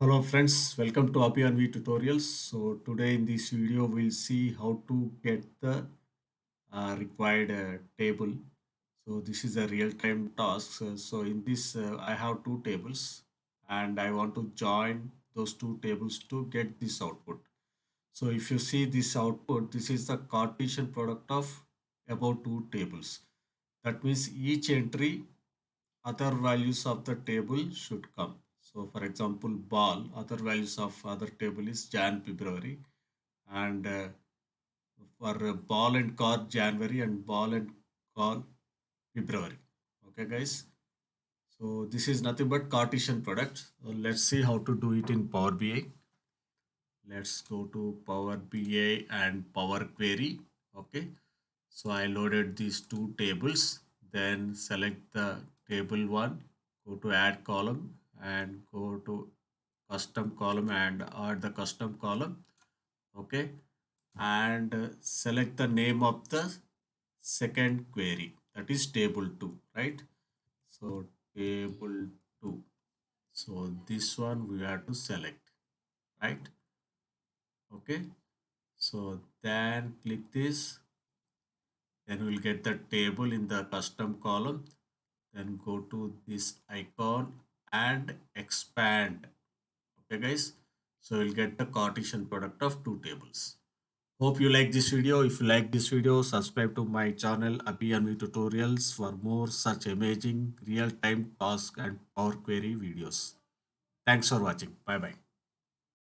Hello friends, welcome to Api and V tutorials. So today in this video we'll see how to get the required table. So this is a real-time task. So in this I have two tables and I want to join those two tables to get this output. So if you see this output, this is the Cartesian product of about two tables. That means each entry other values of the table should come. So for example, ball, other values of other table is Jan, February, and for ball and car, January, and ball and car, February. Okay, guys. So this is nothing but Cartesian product. So let's see how to do it in Power BI. Let's go to Power BI and Power Query. Okay. So I loaded these two tables, then select the table one, go to add column and go to custom column and add the custom column. Okay. And select the name of the second query, that is table 2, right? So table 2. So this one we have to select, right? Okay. So then click this, then we'll get the table in the custom column, then go to this icon and expand. Okay guys, so we'll get the Cartesian product of two tables. Hope you like this video. If you like this video, subscribe to my channel Abhi tutorials for more such amazing real-time task and Power Query videos. Thanks for watching. Bye bye.